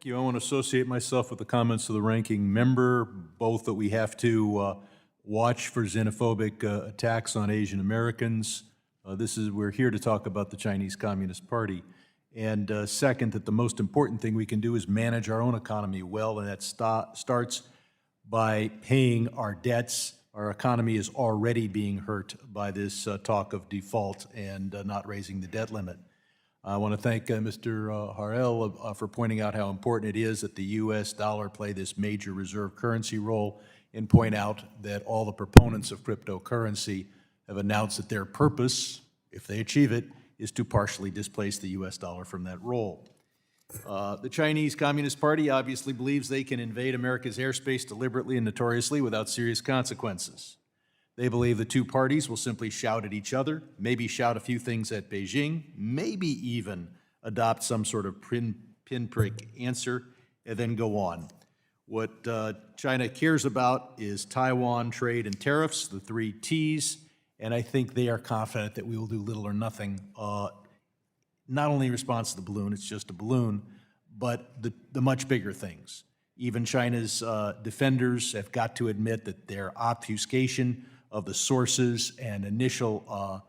Thank you. I want to associate myself with the comments of the ranking member, both that we have to watch for xenophobic attacks on Asian Americans. We're here to talk about the Chinese Communist Party. And second, that the most important thing we can do is manage our own economy well, and that starts by paying our debts. Our economy is already being hurt by this talk of default and not raising the debt limit. I want to thank Mr. Harrell for pointing out how important it is that the U.S. dollar play this major reserve currency role, and point out that all the proponents of cryptocurrency have announced that their purpose, if they achieve it, is to partially displace the U.S. dollar from that role. The Chinese Communist Party obviously believes they can invade America's airspace deliberately and notoriously without serious consequences. They believe the two parties will simply shout at each other, maybe shout a few things at Beijing, maybe even adopt some sort of pinprick answer, and then go on. What China cares about is Taiwan, trade, and tariffs, the three T's, and I think they are confident that we will do little or nothing, not only in response to the balloon, it's just a balloon, but the much bigger things. Even China's defenders have got to admit that their obfuscation of the sources and initial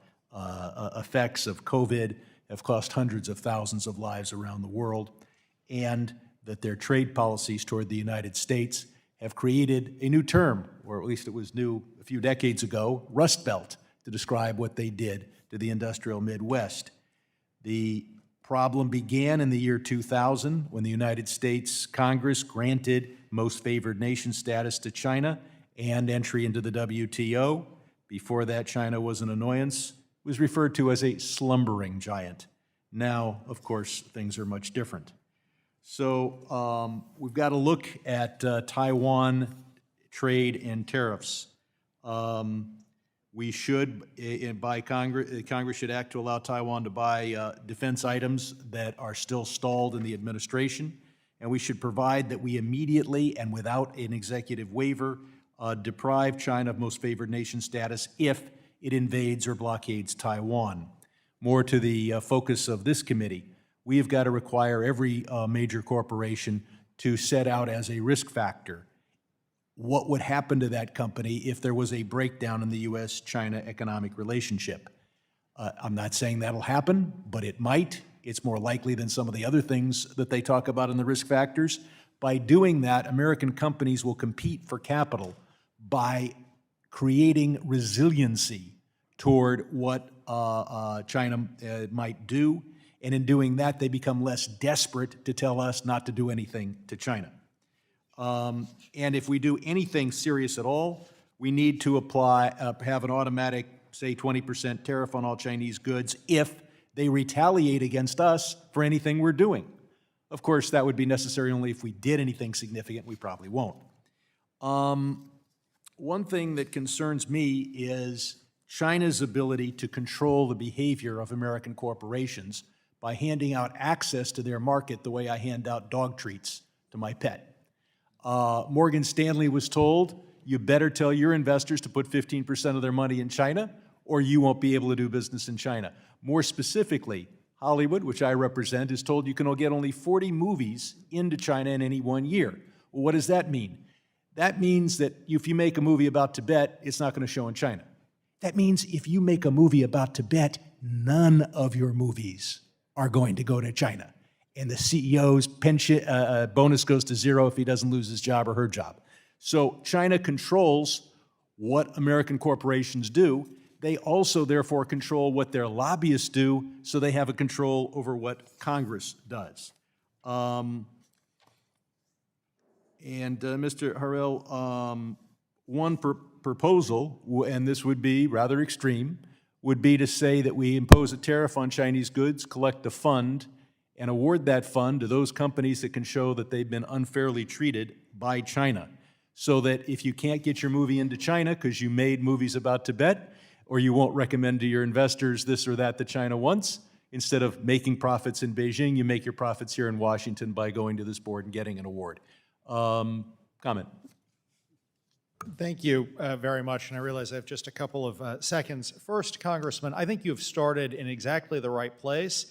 effects of COVID have cost hundreds of thousands of lives around the world, and that their trade policies toward the United States have created a new term, or at least it was new a few decades ago, Rust Belt, to describe what they did to the industrial Midwest. The problem began in the year 2000 when the United States Congress granted most favored nation status to China and entry into the WTO. Before that, China was an annoyance, was referred to as a slumbering giant. Now, of course, things are much different. So we've got to look at Taiwan trade and tariffs. We should, Congress should act to allow Taiwan to buy defense items that are still stalled in the administration, and we should provide that we immediately and without an executive waiver deprive China of most favored nation status if it invades or blockades Taiwan. More to the focus of this committee, we have got to require every major corporation to set out as a risk factor what would happen to that company if there was a breakdown in the U.S.-China economic relationship. I'm not saying that'll happen, but it might. It's more likely than some of the other things that they talk about in the risk factors. By doing that, American companies will compete for capital by creating resiliency toward what China might do, and in doing that, they become less desperate to tell us not to do anything to China. And if we do anything serious at all, we need to have an automatic, say, 20% tariff on all Chinese goods if they retaliate against us for anything we're doing. Of course, that would be necessary only if we did anything significant. We probably won't. One thing that concerns me is China's ability to control the behavior of American corporations by handing out access to their market the way I hand out dog treats to my pet. Morgan Stanley was told, you better tell your investors to put 15% of their money in China, or you won't be able to do business in China. More specifically, Hollywood, which I represent, is told you can get only 40 movies into China in any 1 year. Well, what does that mean? That means that if you make a movie about Tibet, it's not going to show in China. That means if you make a movie about Tibet, none of your movies are going to go to China. And the CEO's pension bonus goes to zero if he doesn't lose his job or her job. So China controls what American corporations do. They also, therefore, control what their lobbyists do, so they have a control over what Congress does. Mr. Harrell, one proposal, and this would be rather extreme, would be to say that we impose a tariff on Chinese goods, collect a fund, and award that fund to those companies that can show that they've been unfairly treated by China. So that if you can't get your movie into China because you made movies about Tibet, or you won't recommend to your investors this or that China wants, instead of making profits in Beijing, you make your profits here in Washington by going to this board and getting an award. Comment. Thank you very much, and I realize I have just a couple of seconds. First, Congressman, I think you've started in exactly the right place.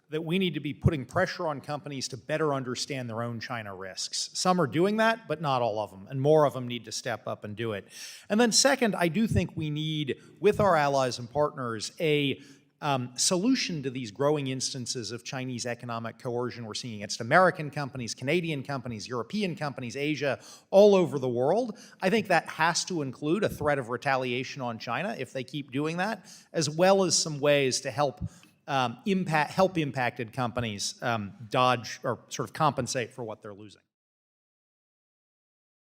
that we need to be putting pressure on companies to better understand their own China risks. Some are doing that, but not all of them, and more of them need to step up and do it. And then second, I do think we need, with our allies and partners, a solution to these growing instances of Chinese economic coercion we're seeing against American companies, Canadian companies, European companies, Asia, all over the world. I think that has to include a threat of retaliation on China if they keep doing that, as well as some ways to help impacted companies dodge or sort of compensate for what they're losing.